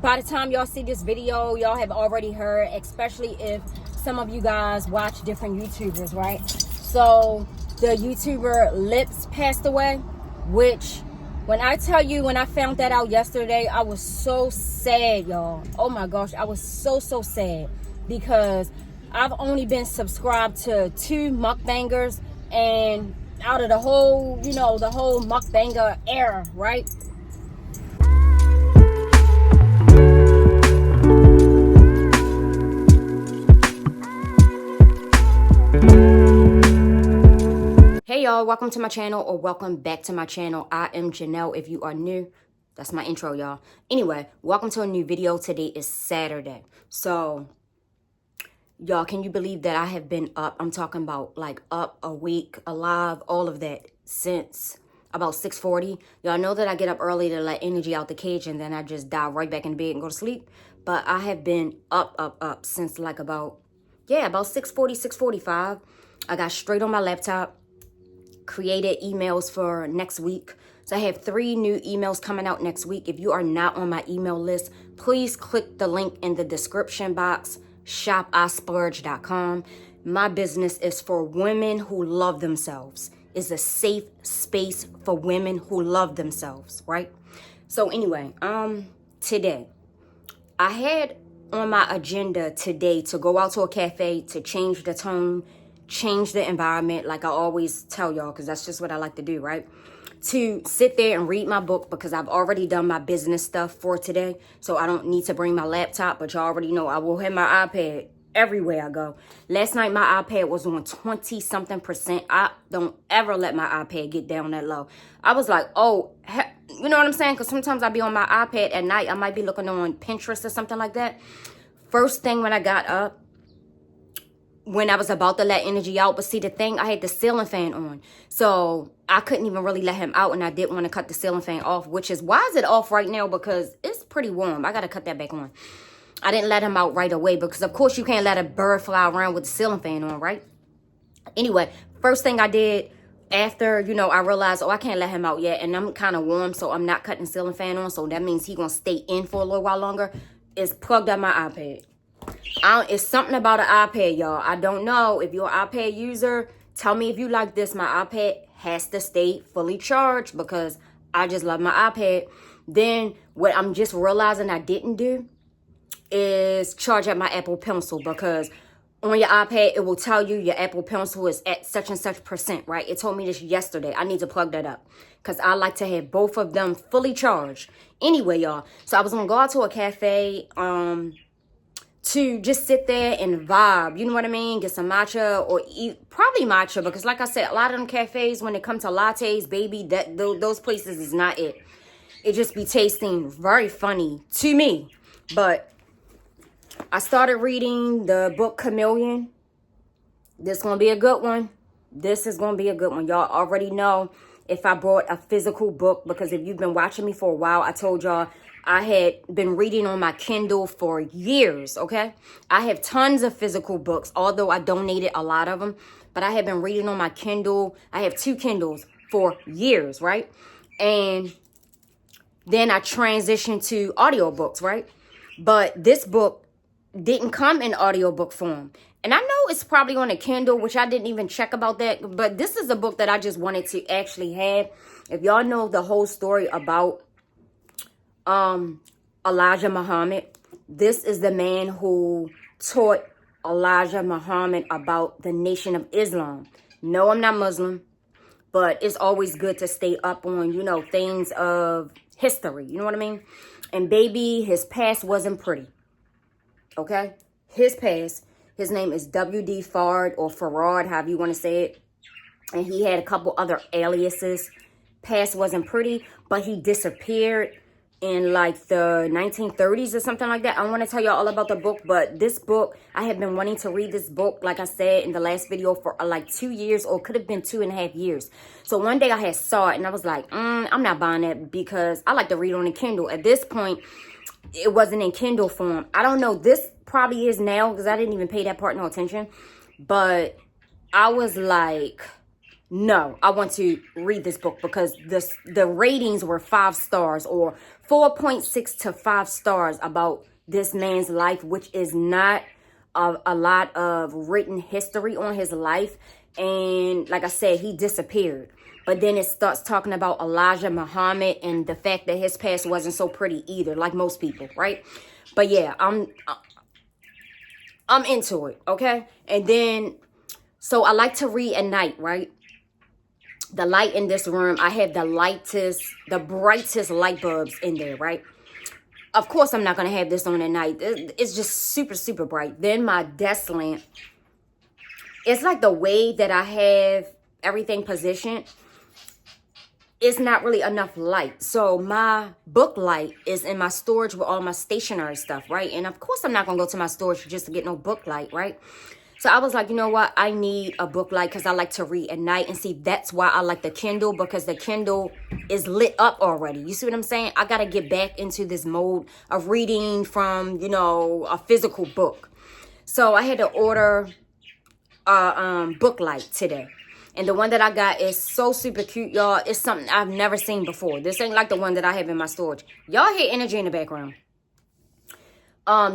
by the time y'all see this video, y'all have already heard, especially if some of you guys watch different YouTubers, right? So the YouTuber Lips passed away, which when I tell you, when I found that out yesterday, I was so sad, y'all. Oh my gosh, I was so sad, because I've only been subscribed to 2 mukbangers, and out of the whole, you know, the whole mukbanger era, right? Hey y'all, welcome to my channel, or welcome back to my channel. I am Jannell. If you are new, that's my intro, y'all. Anyway, welcome to a new video. Today is Saturday. So y'all, can you believe that I have been up? I'm talking about like up, awake, alive, all of that since about 6:40. Y'all know that I get up early to let energy out the cage, and then I just dive right back in bed and go to sleep. But I have been up since like about 6:40, 6:45. I got straight on my laptop, created emails for next week. So I have 3 new emails coming out next week. If you are not on my email list, please click the link in the description box, shopisplurge.com. My business is for women who love themselves. It's a safe space for women who love themselves, right? So anyway, today, I had on my agenda today to go out to a cafe to change the tone, change the environment, like I always tell y'all, because that's just what I like to do, right? To sit there and read my book, because I've already done my business stuff for today, so I don't need to bring my laptop. But y'all already know I will have my iPad everywhere I go. Last night my iPad was on 20-something%. I don't ever let my iPad get down that low. I was like, oh, you know what I'm saying? Because sometimes I be on my iPad at night. I might be looking on Pinterest or something like that. First thing when I got up, when I was about to let energy out. But see, the thing, I had the ceiling fan on, so I couldn't even really let him out, and I didn't want to cut the ceiling fan off, which is, why is it off right now? Because it's pretty warm. I got to cut that back on. I didn't let him out right away, because of course you can't let a bird fly around with the ceiling fan on, right? Anyway, first thing I did after, you know, I realized, oh, I can't let him out yet, and I'm kind of warm, so I'm not cutting the ceiling fan on, so that means he's going to stay in for a little while longer, is plugged up my iPad. It's something about an iPad, y'all. I don't know if you're an iPad user. Tell me if you like this. My iPad has to stay fully charged, because I just love my iPad. Then what I'm just realizing I didn't do is charge up my Apple Pencil, because on your iPad, it will tell you your Apple Pencil is at such and such %, right? It told me this yesterday. I need to plug that up, because I like to have both of them fully charged. Anyway, y'all, so I was going to go out to a cafe, to just sit there and vibe, you know what I mean? Get some matcha, or eat, probably matcha, because like I said, a lot of them cafes, when it comes to lattes, baby, those places is not it. It just be tasting very funny to me. But I started reading the book Chameleon. This gonna be a good one. This is gonna be a good one. Y'all already know if I brought a physical book, because if you've been watching me for a while, I told y'all I had been reading on my Kindle for years, okay? I have tons of physical books, although I donated a lot of them. But I have been reading on my Kindle. I have 2 Kindles for years, right? And then I transitioned to audiobooks, right? But this book didn't come in audiobook form. And I know it's probably on a Kindle, which I didn't even check about that. But this is a book that I just wanted to actually have. If y'all know the whole story about Elijah Muhammad, this is the man who taught Elijah Muhammad about the Nation of Islam. No, I'm not Muslim, but it's always good to stay up on, you know, things of history. You know what I mean? And baby, his past wasn't pretty. Okay? His past, his name is W.D. Fard, or Farad, however you want to say it. And he had a couple other aliases. Past wasn't pretty, but he disappeared in like the 1930s or something like that. I want to tell y'all all about the book, but this book, I have been wanting to read this book, like I said in the last video, for like 2 years, or could have been 2.5 years. So one day I had saw it, and I was like, I'm not buying it, because I like to read on a Kindle. At this point, it wasn't in Kindle form. I don't know. This probably is now, because I didn't even pay that part no attention. But I was like, no, I want to read this book because the ratings were 5 stars, or 4.6 to 5 stars about this man's life, which is not a lot of written history on his life. And like I said, he disappeared. But then it starts talking about Elijah Muhammad and the fact that his past wasn't so pretty either, like most people, right? But yeah, I'm into it, okay? And then, so I like to read at night, right? The light in this room, I have the brightest light bulbs in there, right? Of course, I'm not going to have this on at night. It's just super, super bright. Then my desk lamp, it's like the way that I have everything positioned, it's not really enough light. So my book light is in my storage with all my stationery stuff, right? And of course, I'm not going to go to my storage just to get no book light, right? So I was like, you know what? I need a book light because I like to read at night. And see, that's why I like the Kindle, because the Kindle is lit up already. You see what I'm saying? I got to get back into this mode of reading from, you know, a physical book. So I had to order a book light today. And the one that I got is so super cute, y'all. It's something I've never seen before. This ain't like the one that I have in my storage. Y'all hear energy in the background.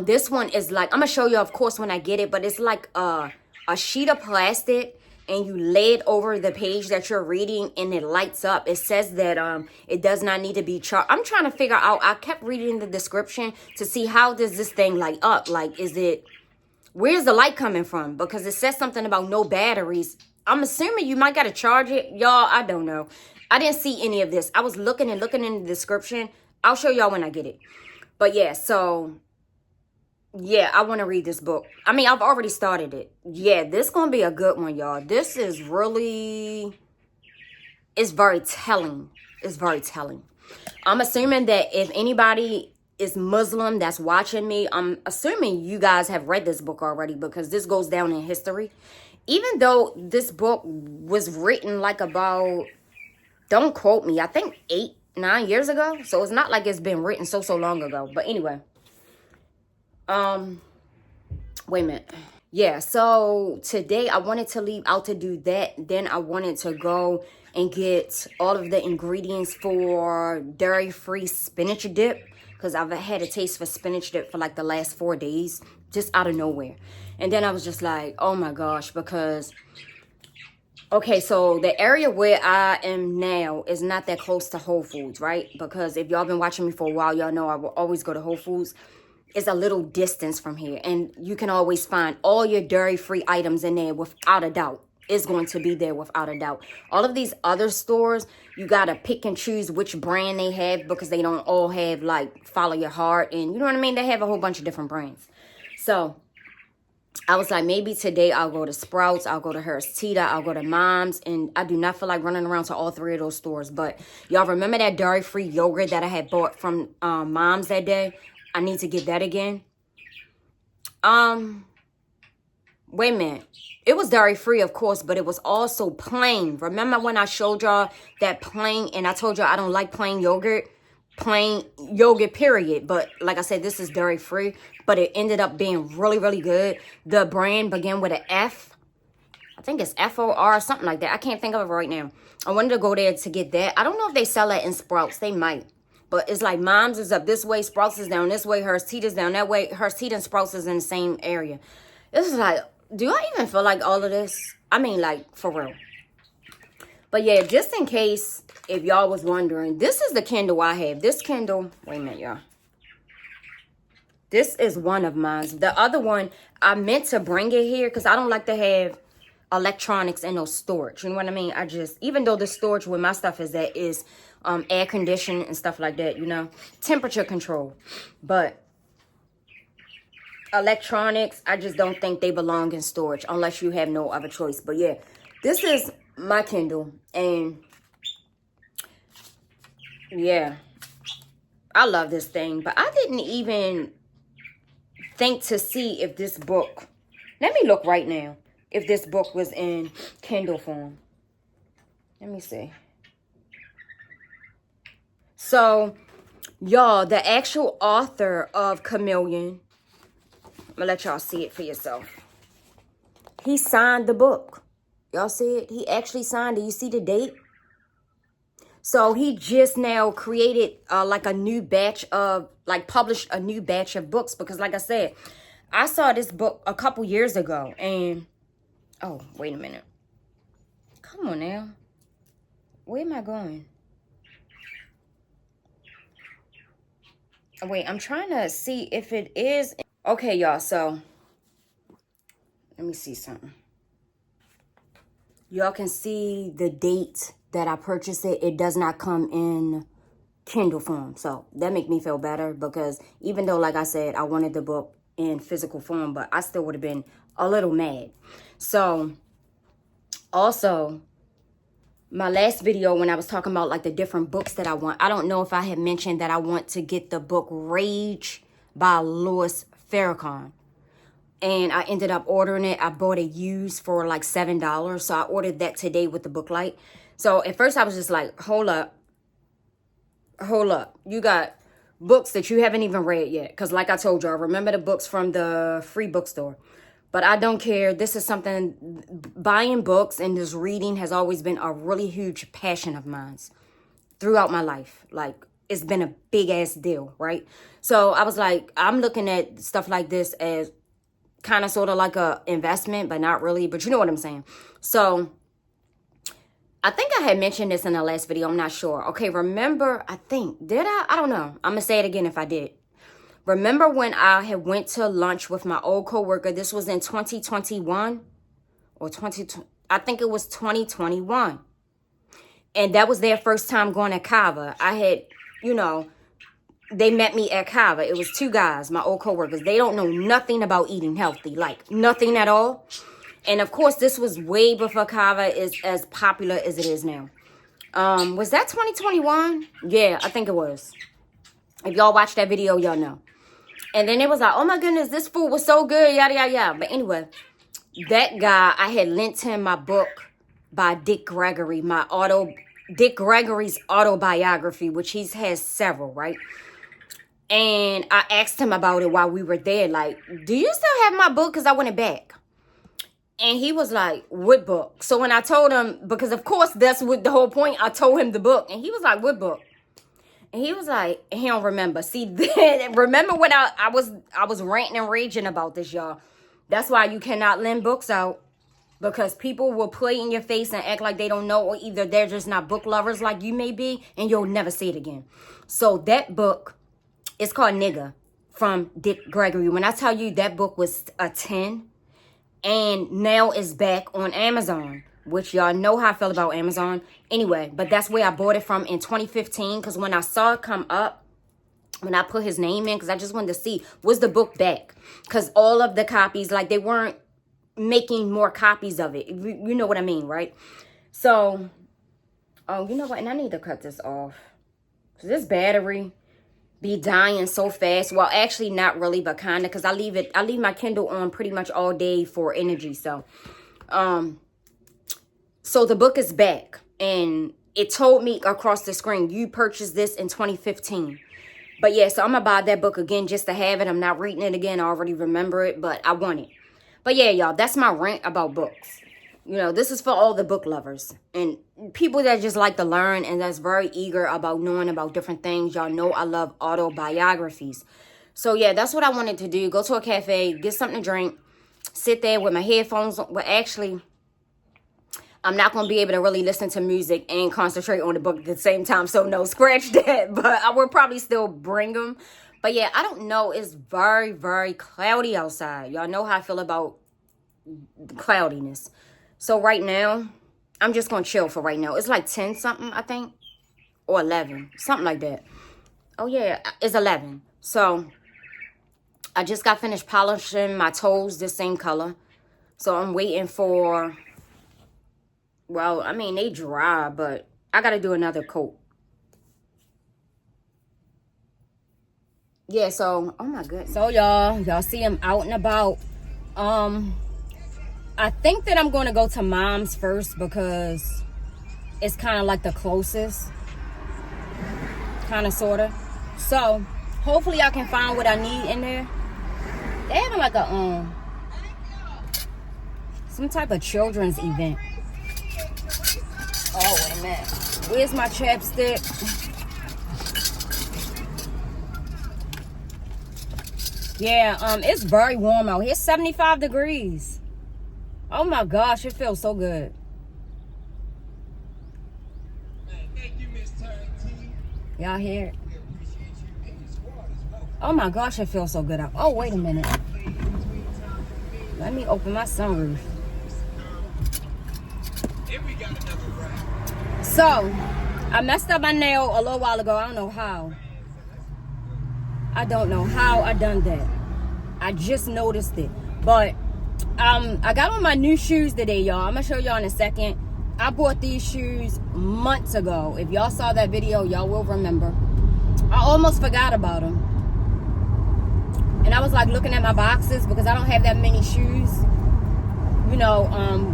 This one is like, I'm going to show you, of course, when I get it. But it's like a sheet of plastic. And you lay it over the page that you're reading. And it lights up. It says that it does not need to be charged. I'm trying to figure out. I kept reading the description to see how does this thing light up. Like, where's the light coming from? Because it says something about no batteries. I'm assuming you might got to charge it. Y'all, I don't know. I didn't see any of this. I was looking in the description. I'll show y'all when I get it. But yeah, so, yeah, I want to read this book. I mean, I've already started it. Yeah, this going to be a good one, y'all. This is really, it's very telling. It's very telling. I'm assuming that if anybody is Muslim that's watching me, I'm assuming you guys have read this book already because this goes down in history. Even though this book was written like about, don't quote me, I think 8-9 years ago. So it's not like it's been written so long ago. But anyway. Wait a minute. Yeah, so today I wanted to leave out to do that. Then I wanted to go and get all of the ingredients for dairy-free spinach dip. Because I've had a taste for spinach dip for like the last 4 days. Just out of nowhere. And then I was just like, oh my gosh, because, okay, so the area where I am now is not that close to Whole Foods, right? Because if y'all been watching me for a while, y'all know I will always go to Whole Foods. It's a little distance from here. And you can always find all your dairy-free items in there without a doubt. It's going to be there without a doubt. All of these other stores, you got to pick and choose which brand they have because they don't all have, like, follow your heart. And you know what I mean? They have a whole bunch of different brands. So I was like, maybe today I'll go to Sprouts, I'll go to Harris Teeter, I'll go to Mom's, and I do not feel like running around to all 3 of those stores. But y'all remember that dairy-free yogurt that I had bought from Mom's that day? I need to get that again. Wait a minute. It was dairy-free, of course, but it was also plain. Remember when I showed y'all that plain, and I told y'all I don't like plain yogurt? Plain yogurt, period. But like I said, this is dairy-free, but it ended up being really, really good. The brand began with an F. I think it's F-O-R, something like that. I can't think of it right now. I wanted to go there to get that. I don't know if they sell that in Sprouts. They might. But it's like Mom's is up this way, Sprouts is down this way, Harris Teeter's down that way. Harris Teeter and Sprouts is in the same area. This is like, do I even feel like all of this? I mean, like, for real. But yeah, just in case, if y'all was wondering, this is the Kindle I have. This Kindle, wait a minute, y'all. This is one of mine. The other one, I meant to bring it here because I don't like to have electronics in no storage. You know what I mean? I just, even though the storage where my stuff is at is air conditioning and stuff like that, you know, temperature control. But electronics, I just don't think they belong in storage unless you have no other choice. But yeah, this is my Kindle, and yeah, I love this thing. But I didn't even think to see if this book, let me look right now, if this book was in Kindle form. Let me see. So, y'all, the actual author of Chameleon, I'm going to let y'all see it for yourself. He signed the book. Y'all see it? He actually signed it. You see the date? So he just now created like a new batch of, like published a new batch of books. Because like I said, I saw this book a couple years ago. And, oh, wait a minute. Come on now. Where am I going? Oh, wait, I'm trying to see if it is. Okay, y'all, so let me see something. Y'all can see the date that I purchased it. It does not come in Kindle form. So that make me feel better, because even though, like I said, I wanted the book in physical form, but I still would have been a little mad. So also, my last video when I was talking about like the different books that I want, I don't know if I had mentioned that I want to get the book Rage by Louis Farrakhan. And I ended up ordering it. I bought it used for like $7. So I ordered that today with the book light. So at first I was just like, hold up. You got books that you haven't even read yet. Because like I told you, I remember the books from the free bookstore. But I don't care. This is something, buying books and just reading has always been a really huge passion of mine throughout my life. Like, it's been a big ass deal, right? So I was like, I'm looking at stuff like this as kind of sort of like a investment, but not really. But you know what I'm saying? So I think I had mentioned this in the last video. I'm not sure. Okay, remember, I think, did I? I don't know. I'm going to say it again if I did. Remember when I had went to lunch with my old coworker? This was in 2021 or 2020. I think it was 2021. And that was their first time going to Kava. I had, you know, they met me at Kava. It was two guys, my old coworkers. They don't know nothing about eating healthy, like nothing at all. And of course, this was way before Kava is as popular as it is now. Was that 2021? Yeah, I think it was. If y'all watched that video, y'all know. And then it was like, oh my goodness, this food was so good, yada, yada, yada. But anyway, that guy, I had lent him my book by Dick Gregory, Dick Gregory's autobiography, which he has several, right? And I asked him about it while we were there. Like, do you still have my book? Because I want it back. And he was like, what book? So when I told him, because of course that's what the whole point, I told him the book. And he was like, what book? And he was like, he don't remember. See, remember when I was ranting and raging about this, y'all. That's why you cannot lend books out. Because people will play in your face and act like they don't know. Or either they're just not book lovers like you may be. And you'll never see it again. So that book, it's called Nigga from Dick Gregory. When I tell you that book was a 10. And now it's back on Amazon. Which y'all know how I feel about Amazon. Anyway, but that's where I bought it from in 2015. Because when I saw it come up, when I put his name in, because I just wanted to see, was the book back? Because all of the copies, like they weren't making more copies of it. You know what I mean, right? So, oh, you know what? And I need to cut this off. Because this battery be dying so fast. Well, actually not really, but kind of. Because I leave my Kindle on pretty much all day for energy. So, so the book is back, and it told me across the screen, you purchased this in 2015. But yeah, so I'm going to buy that book again just to have it. I'm not reading it again. I already remember it, but I want it. But yeah, y'all, that's my rant about books. You know, this is for all the book lovers and people that just like to learn and that's very eager about knowing about different things. Y'all know I love autobiographies. So yeah, that's what I wanted to do. Go to a cafe, get something to drink, sit there with my headphones on. Well, actually, I'm not going to be able to really listen to music and concentrate on the book at the same time. So no, scratch that. But I will probably still bring them. But yeah, I don't know. It's very, very cloudy outside. Y'all know how I feel about cloudiness. So right now, I'm just going to chill for right now. It's like 10 something, I think. Or 11. Something like that. Oh yeah, it's 11. So I just got finished polishing my toes the same color. So I'm waiting for... Well, I mean, they dry, but I got to do another coat. Yeah, so, oh my goodness. So, y'all see I'm out and about. I think that I'm going to go to Mom's first because it's kind of like the closest. Kind of, sort of. So, hopefully I can find what I need in there. They having like a, some type of children's event. Oh, wait a minute. Where's my chapstick? Yeah, it's very warm out here. It's 75 degrees. Oh my gosh, it feels so good. Thank you, Miss T. Y'all hear it? Oh my gosh, it feels so good out. Oh, wait a minute. Let me open my sunroof. So, I messed up my nail a little while ago. I don't know how. I don't know how I done that. I just noticed it. But I got on my new shoes today, y'all. I'm gonna show y'all in a second. I bought these shoes months ago. If y'all saw that video, y'all will remember. I almost forgot about them. And I was like looking at my boxes because I don't have that many shoes, you know,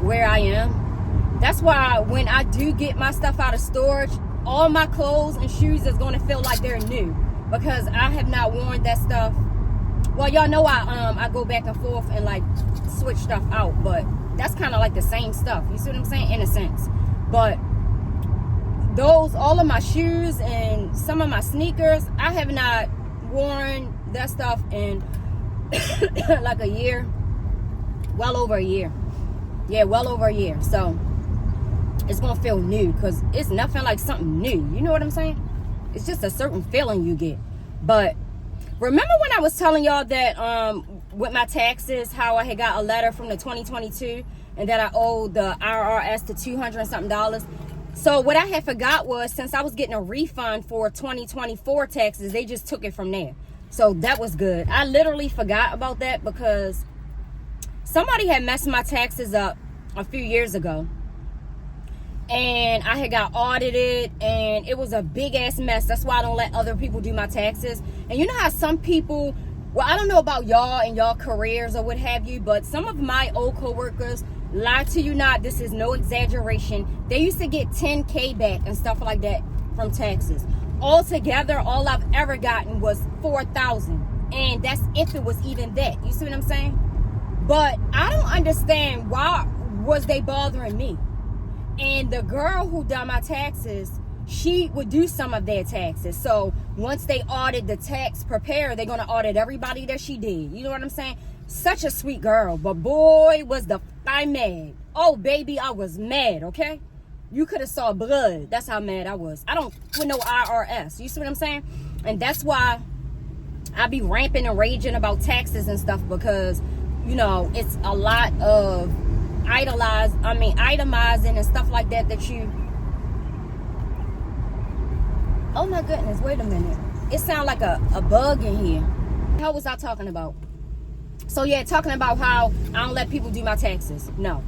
where I am. That's why when I do get my stuff out of storage, all my clothes and shoes is going to feel like they're new. Because I have not worn that stuff. Well, y'all know I go back and forth and like switch stuff out, but that's kind of like the same stuff. You see what I'm saying? In a sense. But all of my shoes and some of my sneakers, I have not worn that stuff in like a year. Well over a year. Yeah, well over a year. So it's gonna feel new because it's nothing like something new. You know what I'm saying? It's just a certain feeling you get. But remember when I was telling y'all that with my taxes, how I had got a letter from the 2022 and that I owed the IRS to $200 and something. So what I had forgot was, since I was getting a refund for 2024 taxes, they just took it from there. So that was good. I literally forgot about that because somebody had messed my taxes up a few years ago. And I had got audited and it was a big ass mess. That's why I don't let other people do my taxes. And you know how some people, well, I don't know about y'all and y'all careers or what have you, but some of my old coworkers, lie to you not, this is no exaggeration, they used to get 10K back and stuff like that from taxes. Altogether, all I've ever gotten was 4,000, and that's if it was even that. You see what I'm saying? But I don't understand why was they bothering me. And the girl who done my taxes, she would do some of their taxes. So once they audit the tax preparer, they're going to audit everybody that she did. You know what I'm saying? Such a sweet girl. But boy, was I mad. Oh, baby, I was mad, okay? You could have saw blood. That's how mad I was. I don't put no IRS. You see what I'm saying? And that's why I be ramping and raging about taxes and stuff, because, you know, it's a lot of itemizing and stuff like that you... Oh my goodness, wait a minute. It sounds like a bug in here. What was I talking about? So yeah, talking about how I don't let people do my taxes. No,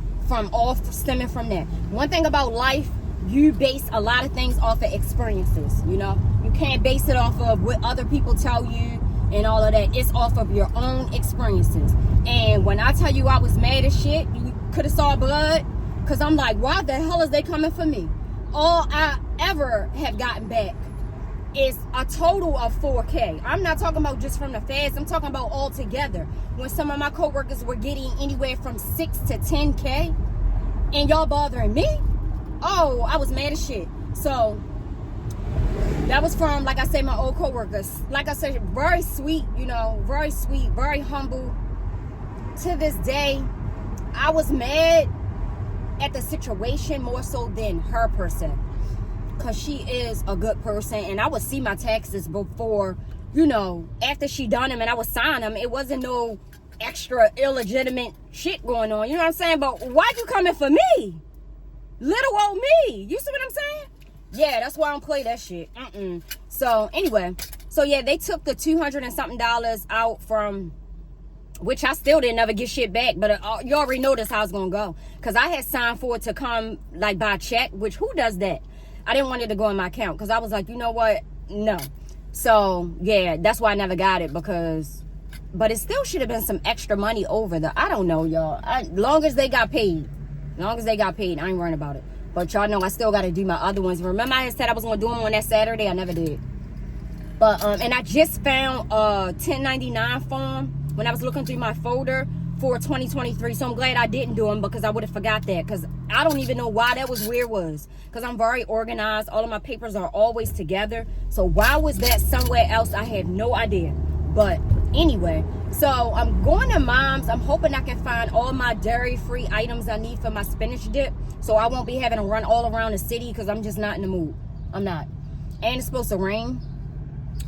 stemming from that. One thing about life, you base a lot of things off of experiences, you know? You can't base it off of what other people tell you and all of that. It's off of your own experiences. And when I tell you I was mad as shit, you could have saw blood, because I'm like, why the hell is they coming for me? All I ever have gotten back is a total of 4K. I'm not talking about just from the feds. I'm talking about all together. When some of my coworkers were getting anywhere from 6 to 10K, and y'all bothering me? Oh, I was mad as shit. So that was from, like I said, my old coworkers. Like I said, very sweet, you know, very sweet, very humble. To this day, I was mad at the situation more so than her person, because she is a good person, and I would see my taxes before, you know, after she done them, and I would sign them. It wasn't no extra illegitimate shit going on, you know what I'm saying? But why you coming for me? Little old me. You see what I'm saying? Yeah, that's why I don't play that shit. So anyway, so yeah, they took the $200 and something out from, which I still didn't ever get shit back, but you already know this how it's gonna go, because I had signed for it to come like by check, which who does that? I didn't want it to go in my account, because I was like, you know what, no. So yeah, that's why I never got it, because, but it still should have been some extra money over the, I don't know, y'all. Long as they got paid, I ain't worrying about it. But y'all know I still got to do my other ones. Remember I had said I was gonna do them on that Saturday? I never did. But and I just found a 1099 form when I was looking through my folder for 2023. So I'm glad I didn't do them, because I would have forgot that, because I don't even know why that was where it was, because I'm very organized. All of my papers are always together. So why was that somewhere else? I have no idea. But anyway, so I'm going to Mom's. I'm hoping I can find all my dairy-free items I need for my spinach dip, so I won't be having to run all around the city, because I'm just not in the mood. I'm not. And it's supposed to rain.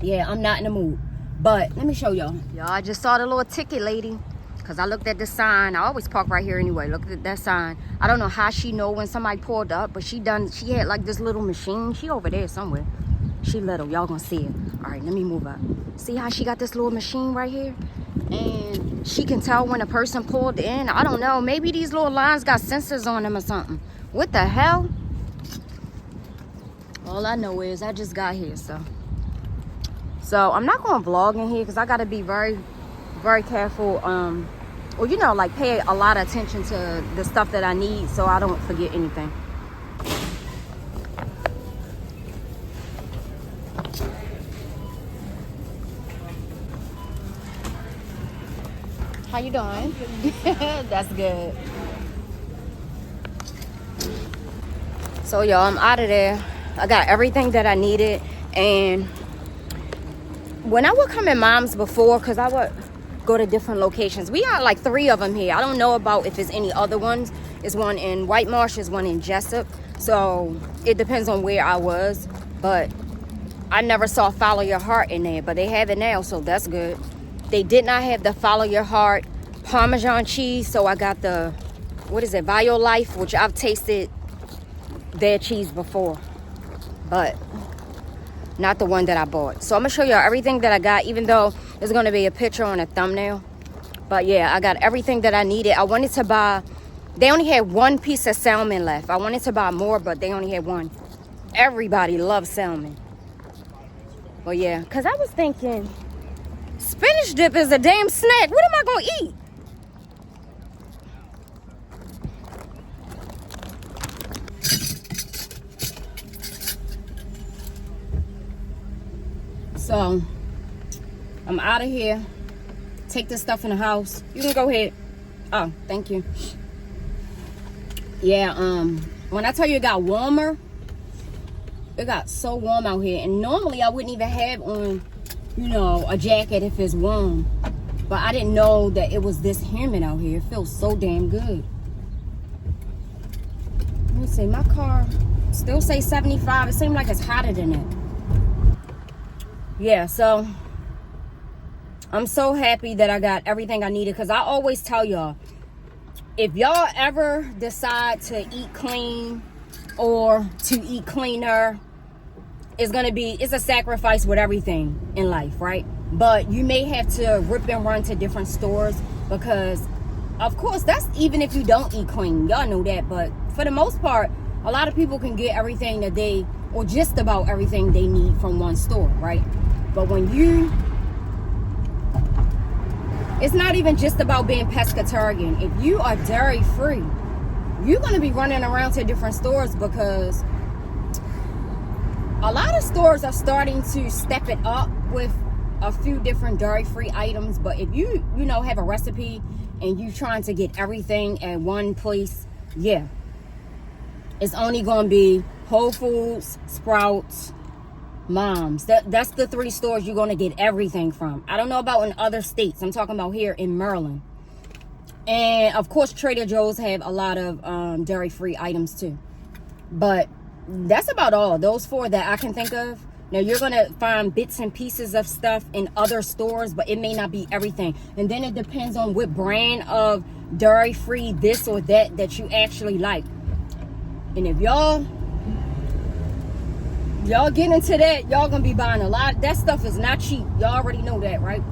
Yeah, I'm not in the mood. But let me show y'all. Y'all, I just saw the little ticket lady, because I looked at the sign. I always park right here anyway. Look at that sign. I don't know how she know when somebody pulled up, but she had like this little machine. She over there somewhere. She little. Y'all gonna see it. All right, let me move up. See how she got this little machine right here? And she can tell when a person pulled in. I don't know. Maybe these little lines got sensors on them or something. What the hell? All I know is I just got here, so I'm not gonna vlog in here, because I gotta be very, very careful. Well, you know, like pay a lot of attention to the stuff that I need, so I don't forget anything. How you doing? That's good. So y'all, I'm out of there. I got everything that I needed. And when I would come in Mom's before, because I would go to different locations. We got like 3 of them here. I don't know about if there's any other ones. There's one in White Marsh, there's one in Jessup. So it depends on where I was. But I never saw Follow Your Heart in there, but they have it now, so that's good. They did not have the Follow Your Heart Parmesan cheese, so I got the, what is it, Jannell'slife, which I've tasted their cheese before, but not the one that I bought. So I'm gonna show y'all everything that I got, even though there's gonna be a picture on a thumbnail. But yeah, I got everything that I needed. I wanted to buy, they only had 1 piece of salmon left. I wanted to buy more, but they only had 1. Everybody loves salmon. But yeah, because I was thinking, spinach dip is a damn snack. What am I gonna eat? So I'm out of here. Take this stuff in the house. You can go ahead. Oh, thank you. Yeah, when I tell you it got warmer, it got so warm out here. And normally I wouldn't even have on, you know, a jacket if it's warm. But I didn't know that it was this humid out here. It feels so damn good. Let me see, my car still say 75. It seems like it's hotter than that. Yeah, so I'm so happy that I got everything I needed, because I always tell y'all, if y'all ever decide to eat clean or to eat cleaner, it's a sacrifice with everything in life, right? But you may have to rip and run to different stores, because of course that's even if you don't eat clean, y'all know that. But for the most part, a lot of people can get everything that they, or just about everything they need from one store, right? But when it's not even just about being pescatarian. If you are dairy free, you're going to be running around to different stores, because a lot of stores are starting to step it up with a few different dairy free items. But if you know, have a recipe and you trying to get everything at one place, yeah, it's only going to be Whole Foods, Sprouts, Mom's. That's the 3 stores you're going to get everything from. I don't know about in other states. I'm talking about here in Maryland. And of course Trader Joe's have a lot of dairy free items too. But that's about all. Those 4 that I can think of. Now you're going to find bits and pieces of stuff in other stores, but it may not be everything. And then it depends on what brand of dairy free this or that you actually like. And if y'all get into that, y'all gonna be buying a lot. That stuff is not cheap. Y'all already know that, right?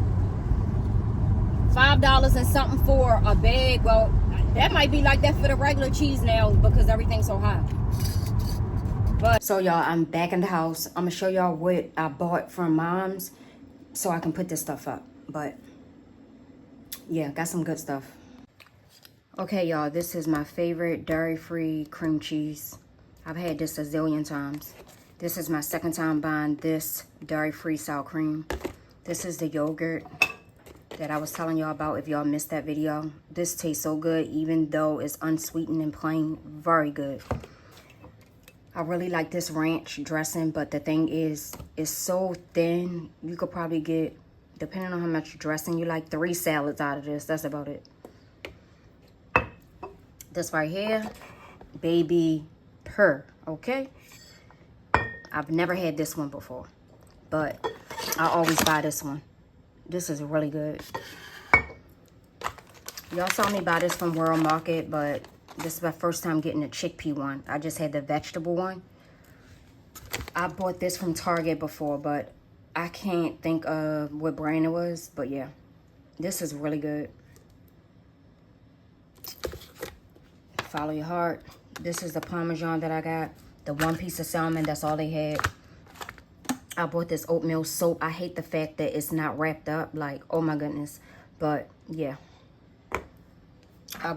$5 and something for a bag. Well, that might be like that for the regular cheese now, because everything's so high. But so y'all, I'm back in the house. I'm gonna show y'all what I bought from Mom's so I can put this stuff up. But yeah, got some good stuff. Okay, y'all, this is my favorite dairy-free cream cheese. I've had this a zillion times. This is my second time buying this dairy-free sour cream. This is the yogurt. that I was telling y'all about if y'all missed that video. This tastes so good, even though it's unsweetened and plain. Very good. I really like this ranch dressing, but the thing is, it's so thin. You could probably get, depending on how much dressing you like, 3 salads out of this. That's about it. This right here, baby purr, okay? I've never had this one before, but I always buy this one. This is really good. Y'all saw me buy this from World Market, but this is my first time getting the chickpea one. I just had the vegetable one. I bought this from Target before, but I can't think of what brand it was. But yeah, this is really good. Follow your heart. This is the Parmesan that I got. The 1 piece of salmon, that's all they had. I bought this oatmeal soap. I hate the fact that it's not wrapped up. Like, oh my goodness. But yeah. I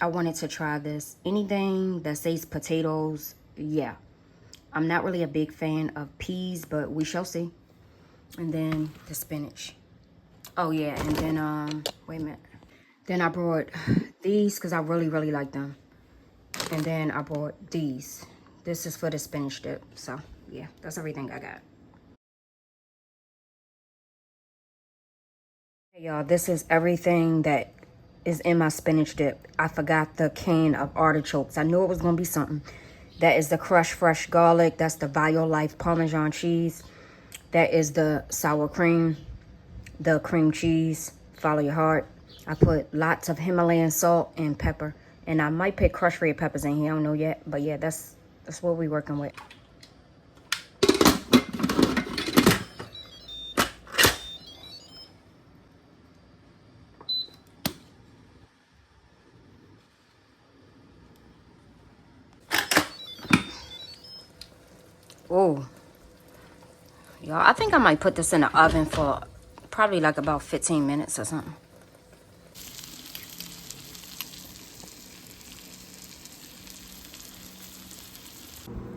wanted to try this. Anything that says potatoes, yeah. I'm not really a big fan of peas, but we shall see. And then the spinach. Oh yeah, and then, wait a minute. Then I brought these because I really, really like them. And then I bought these. This is for the spinach dip. So yeah, that's everything I got. Hey y'all, this is everything that is in my spinach dip. I forgot the can of artichokes. I knew it was gonna be something. That is the crushed fresh garlic. That's the Jannell'slife Parmesan cheese. That is the sour cream, the cream cheese. Follow your heart. I put lots of Himalayan salt and pepper, and I might put crushed red peppers in here. I don't know yet, but yeah, that's what we're working with. Oh, y'all, I think I might put this in the oven for probably like about 15 minutes or something.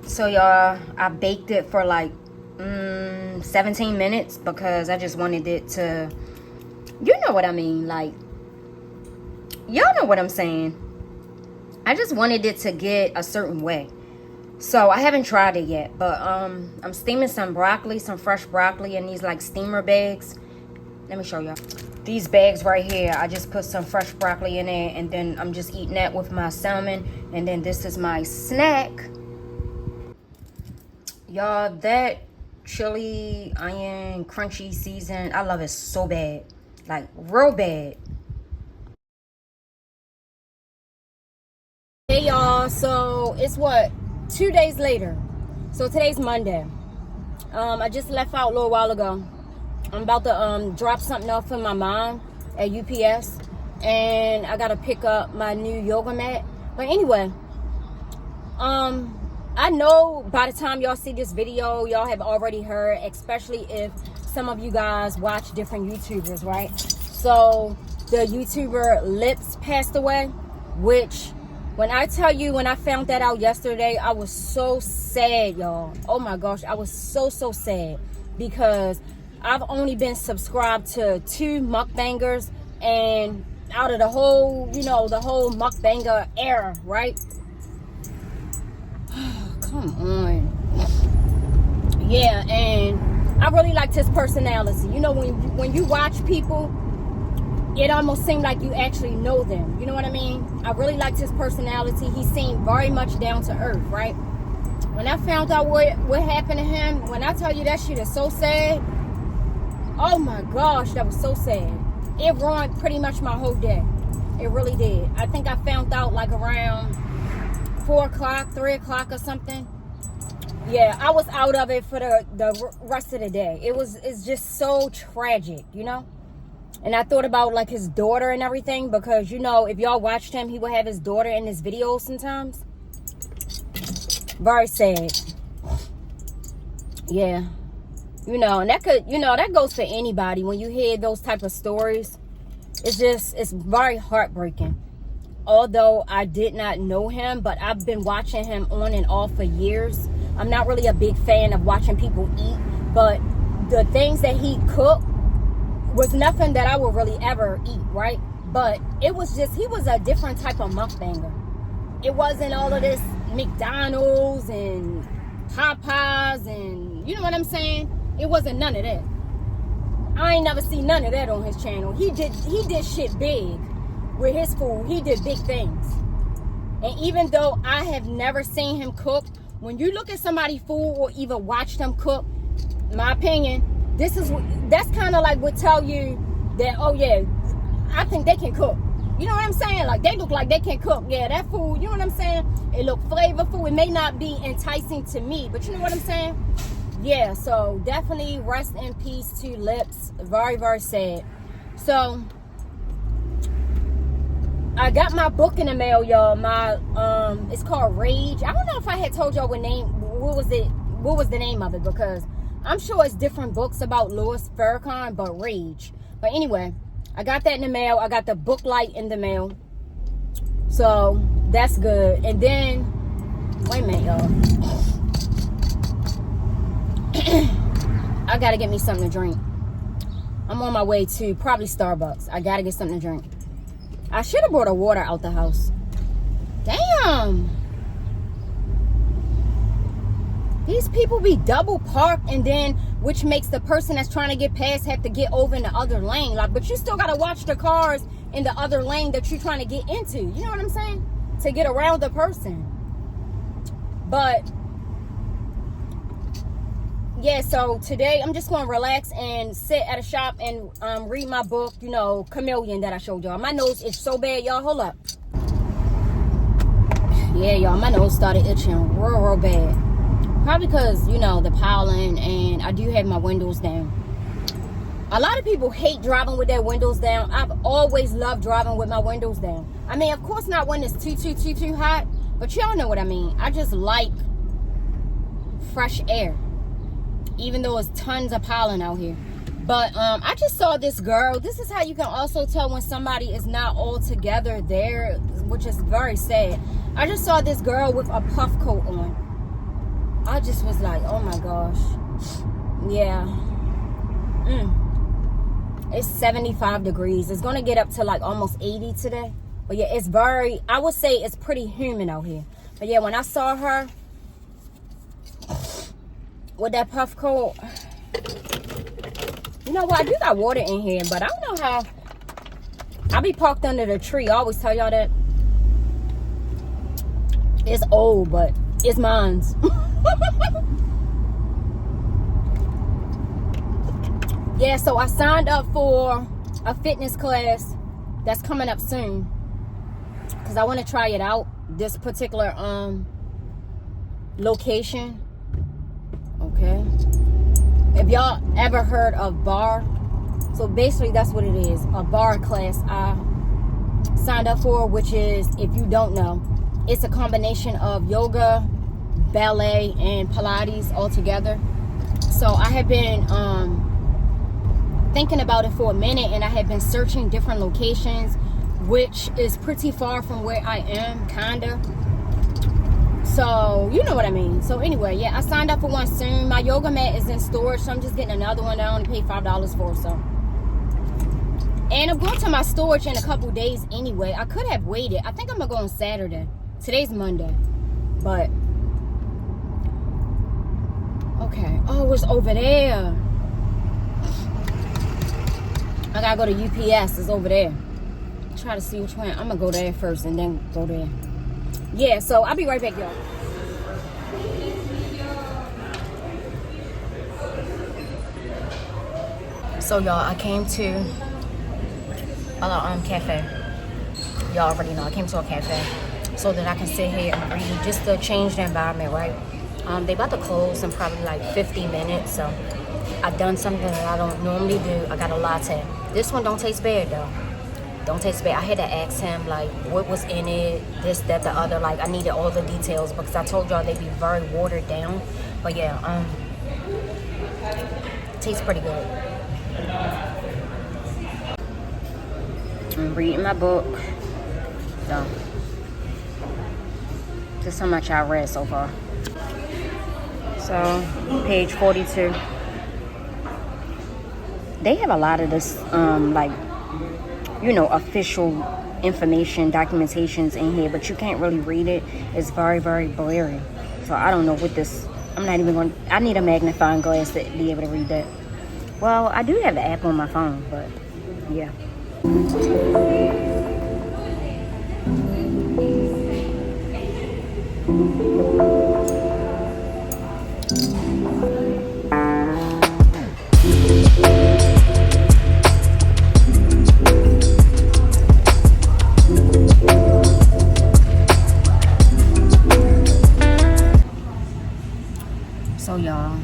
So y'all, I baked it for like 17 minutes because I just wanted it to, you know what I mean, like, y'all know what I'm saying. I just wanted it to get a certain way. So I haven't tried it yet, but I'm steaming some broccoli, some fresh broccoli in these like steamer bags. Let me show y'all. These bags right here, I just put some fresh broccoli in there, and then I'm just eating that with my salmon. And then this is my snack. Y'all, that chili, onion, crunchy season, I love it so bad. Like, real bad. Hey y'all, so it's what? 2 days later. So today's Monday. I just left out a little while ago. I'm about to drop something off for my mom at UPS, and I gotta pick up my new yoga mat. But anyway, I know by the time y'all see this video, y'all have already heard, especially if some of you guys watch different YouTubers, right? So the YouTuber Lips passed away, which, when I tell you, when I found that out yesterday, I was so sad, y'all. Oh my gosh, I was so sad, because I've only been subscribed to 2 mukbangers, and out of the whole, you know, the whole mukbanger era, right? Come on. Yeah, and I really liked his personality. You know, when you watch people, it almost seemed like you actually know them. You know what I mean? I really liked his personality. He seemed very much down to earth, right? When I found out what happened to him, when I tell you that shit is so sad, oh my gosh, that was so sad. It ruined pretty much my whole day. It really did. I think I found out like around 4 o'clock, 3 o'clock or something. Yeah, I was out of it for the rest of the day. It's just so tragic, you know? And I thought about like his daughter and everything, because, you know, if y'all watched him, he would have his daughter in his videos sometimes. Very sad. Yeah. You know, and that could, you know, that goes for anybody. When you hear those type of stories, it's very heartbreaking. Although I did not know him, but I've been watching him on and off for years. I'm not really a big fan of watching people eat, but the things that he cooked was nothing that I would really ever eat, right? But it was just, he was a different type of mukbanger. It wasn't all of this McDonald's and Popeyes and, you know what I'm saying? It wasn't none of that. I ain't never seen none of that on his channel. He did shit big with his food. He did big things. And even though I have never seen him cook, when you look at somebody's food or even watch them cook, my opinion, that's kind of like would tell you that, oh yeah, I think they can cook. You know what I'm saying? Like, they look like they can cook. Yeah, that food, you know what I'm saying? It look flavorful. It may not be enticing to me, but you know what I'm saying? Yeah, so definitely rest in peace to Lips. Very, very sad. So, I got my book in the mail, y'all. It's called Rage. I don't know if I had told y'all what was the name of it, because I'm sure it's different books about Louis Farrakhan, but Rage. But anyway, I got that in the mail. I got the book light in the mail. So, that's good. And then, wait a minute, y'all. I gotta get me something to drink. I'm on my way to probably Starbucks. I gotta get something to drink. I should have brought a water out the house. Damn. These people be double parked, and then which makes the person that's trying to get past have to get over in the other lane. Like, but you still gotta watch the cars in the other lane that you're trying to get into. You know what I'm saying? To get around the person. But yeah, so today I'm just gonna relax and sit at a shop and read my book, you know, Chameleon, that I showed y'all. My nose is so bad, y'all. Hold up. Yeah, y'all, my nose started itching real bad. Probably because, you know, the pollen, and I do have my windows down. A lot of people hate driving with their windows down. I've always loved driving with my windows down. I mean, of course not when it's too hot, but y'all know what I mean. I just like fresh air, even though it's tons of pollen out here. But I just saw this girl. This is how you can also tell when somebody is not all together there, which is very sad. I just saw this girl with a puff coat on. I just was like, oh my gosh. Yeah. It's 75 degrees. It's gonna get up to like almost 80 today. But yeah, it's very, I would say it's pretty humid out here. But yeah, when I saw her with that puff coat, you know what, I do got water in here, but I don't know how. I be parked under the tree. I always tell y'all that. It's old, but it's mine's. Yeah, so I signed up for a fitness class that's coming up soon, because I want to try it out, this particular location. Okay, if y'all ever heard of bar, so basically that's what it is, a bar class I signed up for, which is, if you don't know, it's a combination of yoga, ballet, and Pilates all together. So I have been thinking about it for a minute, and I have been searching different locations, which is pretty far from where I am, kinda. So you know what I mean. So anyway, yeah, I signed up for one soon. My yoga mat is in storage, so I'm just getting another one that I only paid $5 for. So, and I'm going to my storage in a couple days anyway. I could have waited. I think I'm gonna go on Saturday. Today's Monday, but okay. Oh, it's over there. I gotta go to UPS. It's over there. Try to see which one. I'm gonna go there first and then go there. Yeah, so I'll be right back, y'all. So y'all, I came to a cafe. Y'all already know I came to a cafe so that I can sit here and read, just to change the environment, right? They about to close in probably like 50 minutes, so I've done something that I don't normally do. I got a latte. This one don't taste bad though. Don't taste bad. I had to ask him like what was in it, this, that, the other. Like, I needed all the details because I told y'all they'd be very watered down. But yeah, tastes pretty good. I'm reading my book. So, just how much I read so far. So, page 42. they have a lot of this, like, you know, official information, documentations in here, but you can't really read it. It's very, very blurry. So I don't know what this, I'm not even going, I need a magnifying glass to be able to read that. Well, I do have the app on my phone, but yeah. So y'all,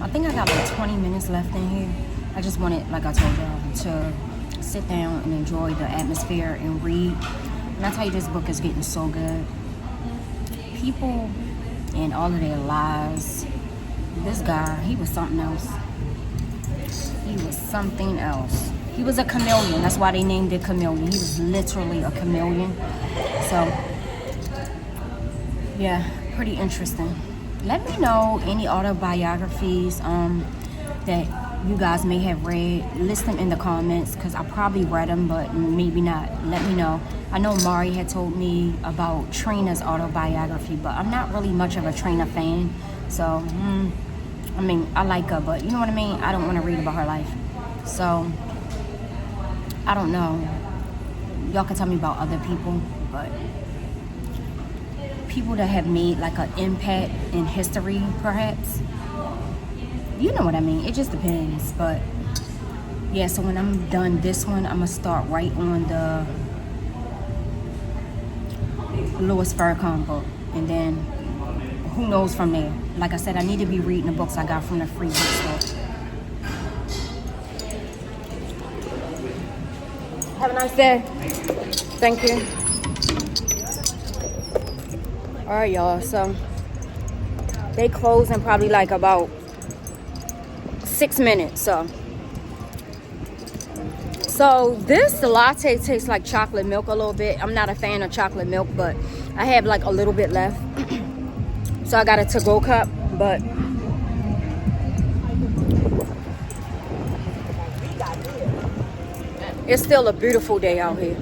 I think I got like 20 minutes left in here. I just wanted, like I told y'all, to sit down and enjoy the atmosphere and read. And I tell you, this book is getting so good. People and all of their lies. This guy, he was something else. He was something else. He was a chameleon. That's why they named it Chameleon. He was literally a chameleon. So, yeah, pretty interesting. Let me know any autobiographies that you guys may have read. List them in the comments, because I probably read them, but maybe not. Let me know. I know Mari had told me about Trina's autobiography, but I'm not really much of a Trina fan. So, I mean, I like her, but you know what I mean? I don't want to read about her life. So, I don't know. Y'all can tell me about other people, but people that have made like an impact in history, perhaps. You know what I mean? It just depends. But yeah, so when I'm done this one, I'm gonna start right on the Louis Farrakhan book, and then who knows from there. Like I said, I need to be reading the books I got from the free bookstore. Have a nice day. Thank you. All right, y'all, so they close in probably like about 6 minutes. So this latte tastes like chocolate milk a little bit. I'm not a fan of chocolate milk, but I have like a little bit left. So I got a to-go cup, but it's still a beautiful day out here.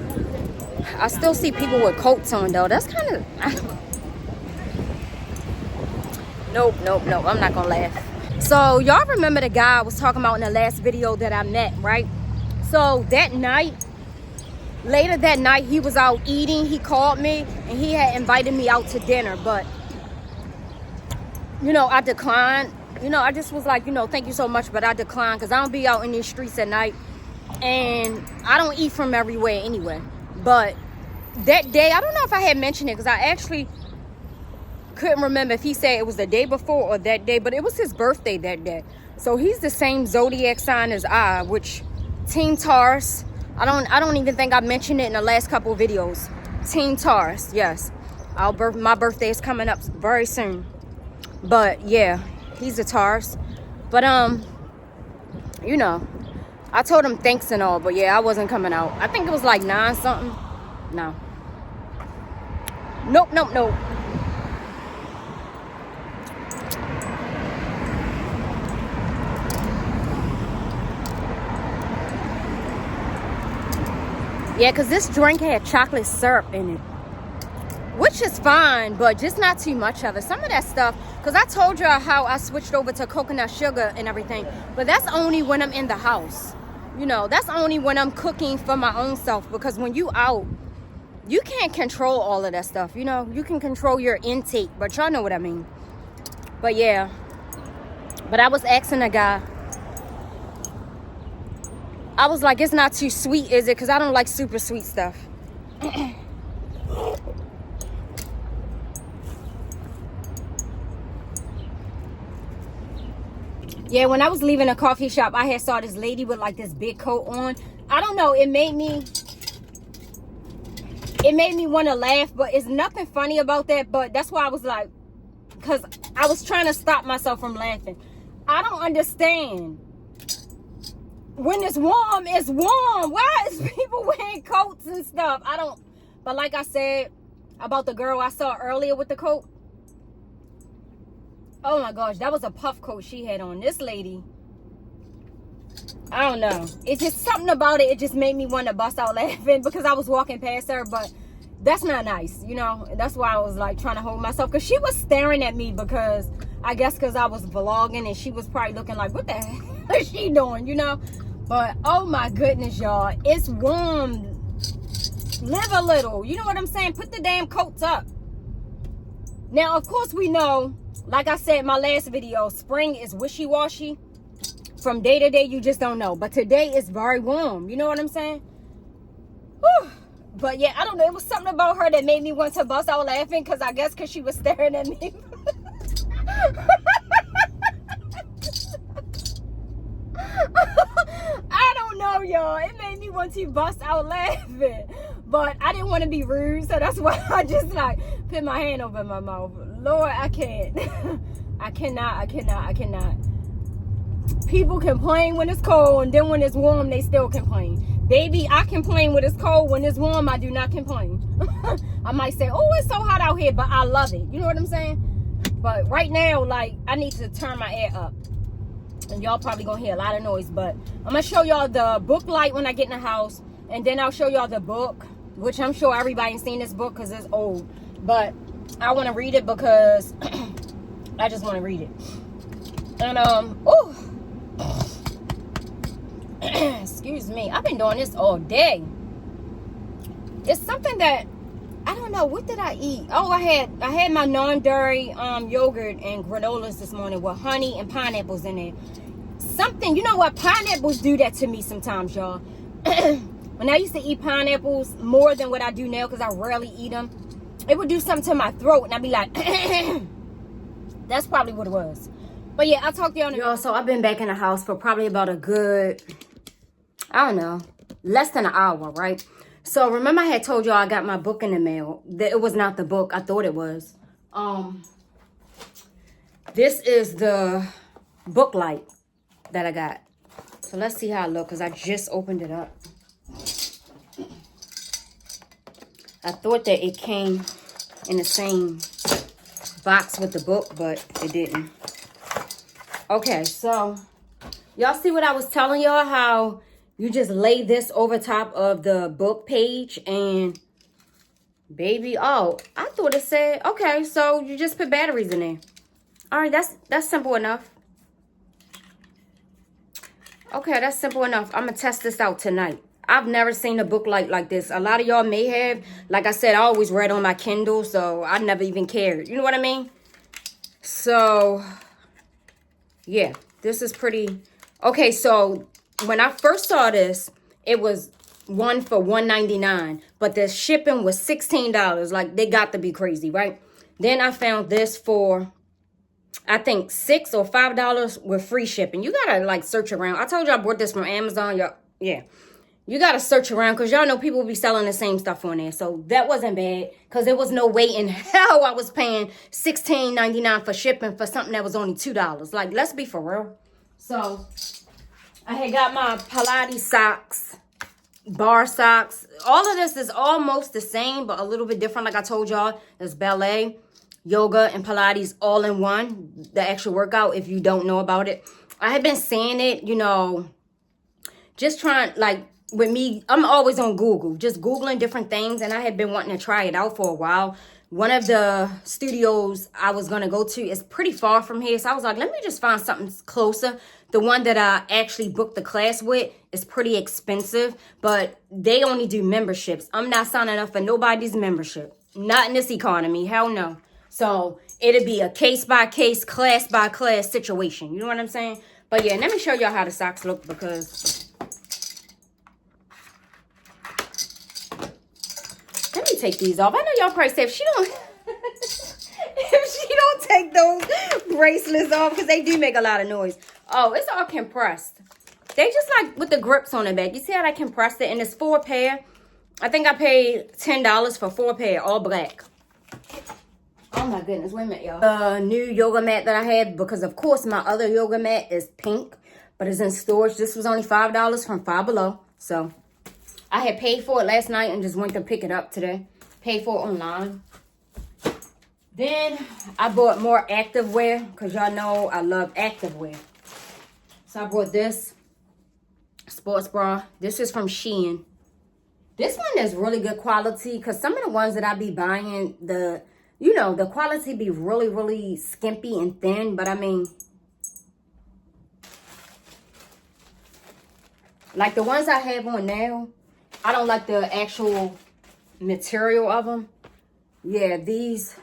I still see people with coats on though. That's kind of, Nope, I'm not gonna laugh. So y'all remember the guy I was talking about in the last video that I met, right? So that night, later that night, he was out eating. He called me and he had invited me out to dinner, but you know, I declined. You know, I just was like, you know, thank you so much, but I declined because I don't be out in these streets at night, and I don't eat from everywhere anyway. But that day, I don't know if I had mentioned it, because I actually couldn't remember if he said it was the day before or that day, but it was his birthday that day. So he's the same zodiac sign as I, which Team Taurus. I don't even think I mentioned it in the last couple of videos. Team Taurus, yes. My birthday is coming up very soon. But yeah, he's a Taurus. But you know, I told him thanks and all, but yeah, I wasn't coming out. I think it was like 9 something. No. Nope. Yeah, because this drink had chocolate syrup in it, which is fine, but just not too much of it. Some of that stuff, because I told you how I switched over to coconut sugar and everything, but that's only when I'm in the house. You know, that's only when I'm cooking for my own self, because when you out, you can't control all of that stuff. You know, you can control your intake, but y'all know what I mean. But yeah, but I was asking a guy, I was like, it's not too sweet, is it? Because I don't like super sweet stuff. Yeah, when I was leaving a coffee shop, I had saw this lady with like this big coat on. I don't know, it made me want to laugh, but it's nothing funny about that. But that's why I was like, because I was trying to stop myself from laughing. I don't understand. When it's warm, it's warm. Why is people wearing coats and stuff? I don't. But like I said about the girl I saw earlier with the coat. Oh my gosh, that was a puff coat she had on. This lady, I don't know. It's just something about it. It just made me want to bust out laughing because I was walking past her, but that's not nice, you know. That's why I was like trying to hold myself, because she was staring at me, because I guess because I was vlogging, and she was probably looking like, what the hell is she doing, you know. But oh my goodness, y'all, it's warm. Live a little, you know what I'm saying? Put the damn coats up. Now of course we know, like I said in my last video, spring is wishy-washy. From day to day, you just don't know. But today is very warm. You know what I'm saying? Whew. But yeah, I don't know. It was something about her that made me want to bust out laughing. Because I guess because she was staring at me. I don't know, y'all. It made me want to bust out laughing. But I didn't want to be rude. So that's why I just like put my hand over my mouth. Lord, I can't. I cannot. People complain when it's cold, and then when it's warm, they still complain. Baby, I complain when it's cold. When it's warm, I do not complain. I might say, oh, it's so hot out here, but I love it. You know what I'm saying? But right now, like, I need to turn my air up. And y'all probably gonna hear a lot of noise. But I'm gonna show y'all the book light when I get in the house. And then I'll show y'all the book, which I'm sure everybody's seen this book because it's old. But I want to read it because I just want to read it. And, oh. Excuse me, I've been doing this all day. It's something that I don't know. What did I eat? Oh, I had my non-dairy yogurt and granolas this morning with honey and pineapples in it. Something, you know what, pineapples do that to me sometimes, y'all. When I used to eat pineapples more than what I do now, because I rarely eat them, it would do something to my throat, and I'd be like, that's probably what it was. But yeah, I'll talk to y'all. So I've been back in the house for probably about a good, I don't know, less than an hour, right? So remember I had told y'all I got my book in the mail. It was not the book. I thought it was. This is the book light that I got. So let's see how it looks, because I just opened it up. I thought that it came in the same box with the book, but it didn't. Okay, so y'all see what I was telling y'all, how you just lay this over top of the book page, and baby, oh, I thought it said, okay, so you just put batteries in there. All right, that's simple enough. Okay, that's simple enough. I'm gonna test this out tonight. I've never seen a book light like this. A lot of y'all may have. Like I said, I always read on my Kindle, so I never even cared. You know what I mean? So yeah, this is pretty. Okay, so when I first saw this, it was one for $1.99, but the shipping was $16. Like, they got to be crazy, right? Then I found this for, I think, $6 or $5 with free shipping. You gotta like search around. I told you I bought this from Amazon. Yeah. You gotta search around, because y'all know people be selling the same stuff on there. So that wasn't bad, because there was no way in hell I was paying $16.99 for shipping for something that was only $2. Like, let's be for real. So I had got my Pilates socks, bar socks. All of this is almost the same, but a little bit different. Like I told y'all, there's ballet, yoga, and Pilates all in one. The actual workout, if you don't know about it. I had been saying it, you know, just trying, like, with me, I'm always on Google, just Googling different things, and I had been wanting to try it out for a while. One of the studios I was going to go to is pretty far from here, so I was like, let me just find something closer. The one that I actually booked the class with is pretty expensive, but they only do memberships. I'm not signing up for nobody's membership. Not in this economy, hell no. So it'll be a case-by-case, class-by-class situation. You know what I'm saying? But yeah, let me show y'all how the socks look, because let me take these off. I know y'all probably say, if she don't if she don't take those bracelets off, because they do make a lot of noise. Oh, it's all compressed. They just like with the grips on the back. You see how I compressed it? And it's 4 pair. I think I paid $10 for 4 pair, all black. Oh my goodness, wait a minute, y'all. The new yoga mat that I had, because of course my other yoga mat is pink, but it's in storage. This was only $5 from Five Below. So I had paid for it last night and just went to pick it up today. Paid for it online. Then I bought more activewear, because y'all know I love activewear. So I bought this. sports bra. This is from Shein. This one is really good quality because some of the ones that I be buying, the quality be really, really skimpy and thin. But I mean, like the ones I have on now, I don't like the actual material of them. Yeah, these,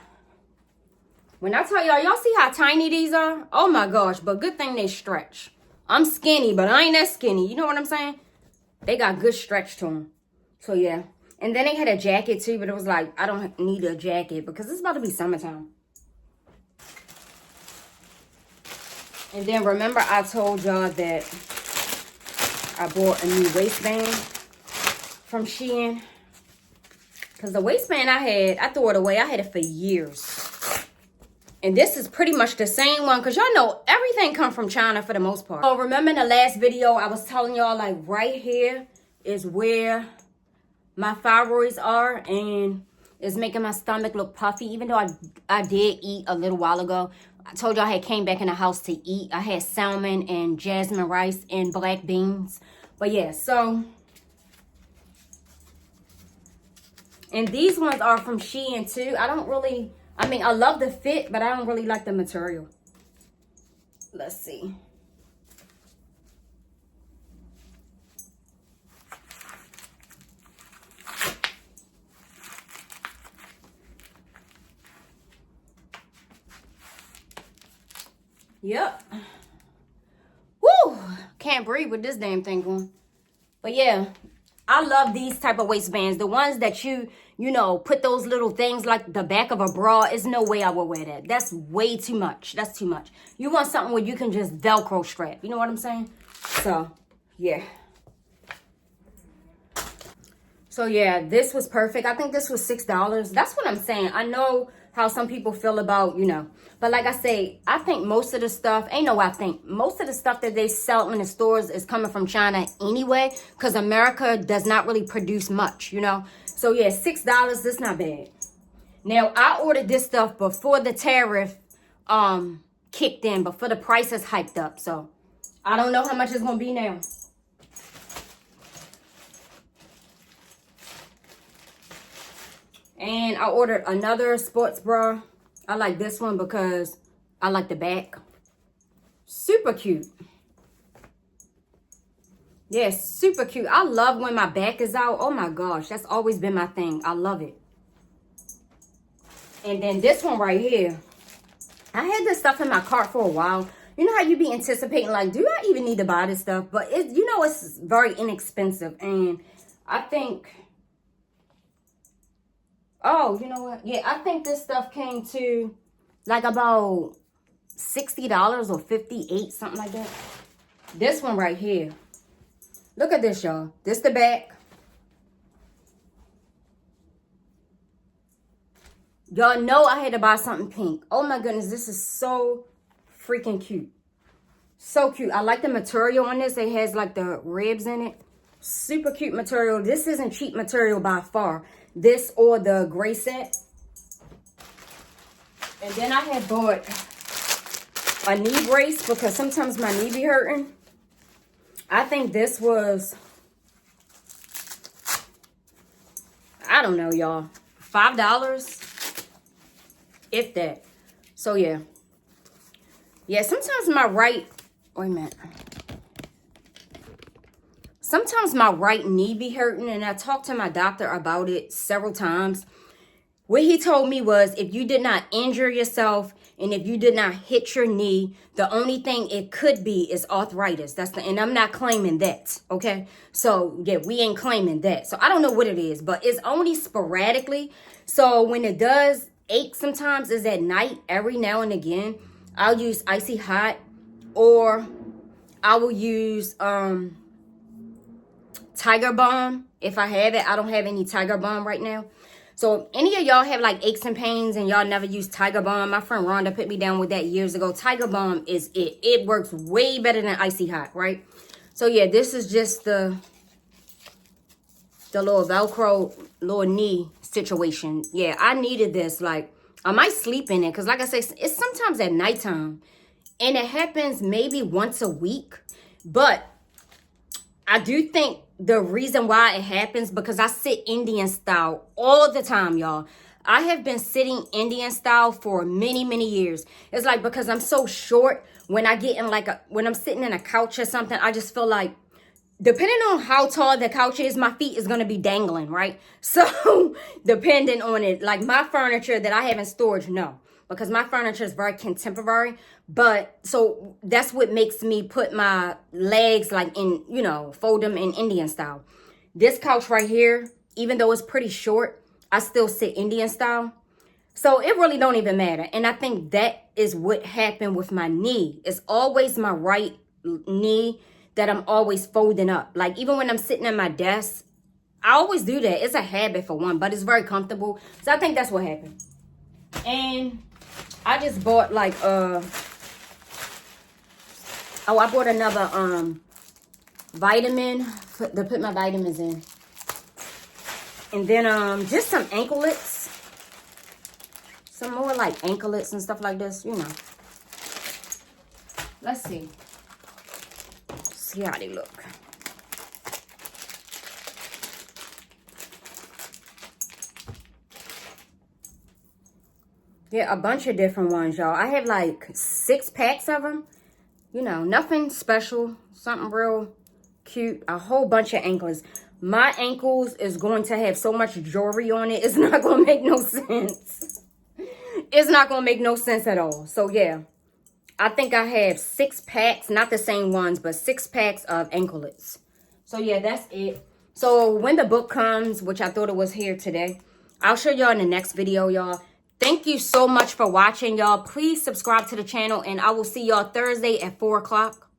when I tell y'all see how tiny these are? Oh my gosh, but good thing they stretch. I'm skinny, but I ain't that skinny. You know what I'm saying? They got good stretch to them. So yeah. And then they had a jacket too, but it was like, I don't need a jacket because it's about to be summertime. And then remember I told y'all that I bought a new waistband from Shein. Because the waistband I had, I threw it away. I had it for years. And this is pretty much the same one. Because y'all know everything come from China for the most part. So remember in the last video, I was telling y'all like right here is where my thyroids are, and it's making my stomach look puffy, even though I did eat a little while ago. I told y'all I had came back in the house to eat. I had salmon and jasmine rice and black beans. But yeah, so. And these ones are from Shein too. I love the fit, but I don't really like the material. Let's see. Yep. Woo! Can't breathe with this damn thing going. But yeah, I love these type of waistbands. The ones that you put those little things like the back of a bra. There's no way I would wear that. That's way too much. That's too much. You want something where you can just Velcro strap. You know what I'm saying? So, yeah. So, yeah, this was perfect. I think this was $6. That's what I'm saying. I know how some people feel about, But like I say, I think most of the stuff, most of the stuff that they sell in the stores is coming from China anyway. Because America does not really produce much, So, yeah, $6, that's not bad. Now, I ordered this stuff before the tariff kicked in. Before the prices hiked up. So, I don't know how much it's going to be now. And I ordered another sports bra. I like this one because I like the back. Super cute. Yeah, super cute. I love when my back is out. Oh my gosh, that's always been my thing. I love it. And then this one right here. I had this stuff in my cart for a while. You know how you be anticipating, like, do I even need to buy this stuff? But it's very inexpensive. And I think... Oh, you know what? Yeah, I think this stuff came to like about $60 or $58, something like that. This one right here. Look at this, y'all. This the back. Y'all know I had to buy something pink. Oh my goodness, this is so freaking cute. So cute. I like the material on this. It has like the ribs in it. Super cute material. This isn't cheap material by far. This or the gray set. And then I had bought a knee brace because sometimes my knee be hurting. I think this was, I don't know, y'all, $5, if that. So yeah. Yeah, sometimes my right, wait a minute. Sometimes my right knee be hurting, and I talked to my doctor about it several times. What he told me was if you did not injure yourself and if you did not hit your knee, the only thing it could be is arthritis. And I'm not claiming that, okay? So, yeah, we ain't claiming that. So, I don't know what it is, but it's only sporadically. So, when it does ache sometimes is at night every now and again. I'll use Icy Hot, or I will use Tiger Balm if I have it. I don't have any Tiger Balm right now. So if any of y'all have like aches and pains and y'all never use Tiger Balm, my friend Rhonda put me down with that years ago. Tiger Balm is it. It works way better than Icy Hot, right? So yeah, this is just the little Velcro, little knee situation. Yeah, I needed this. Like, I might sleep in it because like I say, it's sometimes at nighttime. And it happens maybe once a week. But I do think the reason why it happens because I sit Indian style all the time, y'all. I have been sitting Indian style for many, many years. It's like because I'm so short, when I get in like when I'm sitting in a couch or something, I just feel like depending on how tall the couch is, my feet is going to be dangling, right? So depending on it, like my furniture that I have in storage, no, because my furniture is very contemporary. But so that's what makes me put my legs like in, you know, fold them in Indian style. This couch right here, even though it's pretty short, I still sit Indian style. So it really don't even matter. And I think that is what happened with my knee. It's always my right knee that I'm always folding up. Like even when I'm sitting at my desk, I always do that. It's a habit for one, but it's very comfortable. So I think that's what happened. And I just bought like I bought another vitamin to put my vitamins in. And then just some anklets. Some more like anklets and stuff like this, you know. Let's see. See how they look. Yeah, a bunch of different ones, y'all. I have like 6 packs of them. You know, nothing special. Something real cute. A whole bunch of anklets. My ankles is going to have so much jewelry on it. It's not going to make no sense. It's not going to make no sense at all. So, yeah. I think I have 6 packs. Not the same ones, but 6 packs of anklets. So, yeah, that's it. So, when the book comes, which I thought it was here today, I'll show y'all in the next video, y'all. Thank you so much for watching, y'all. Please subscribe to the channel, and I will see y'all Thursday at 4 o'clock.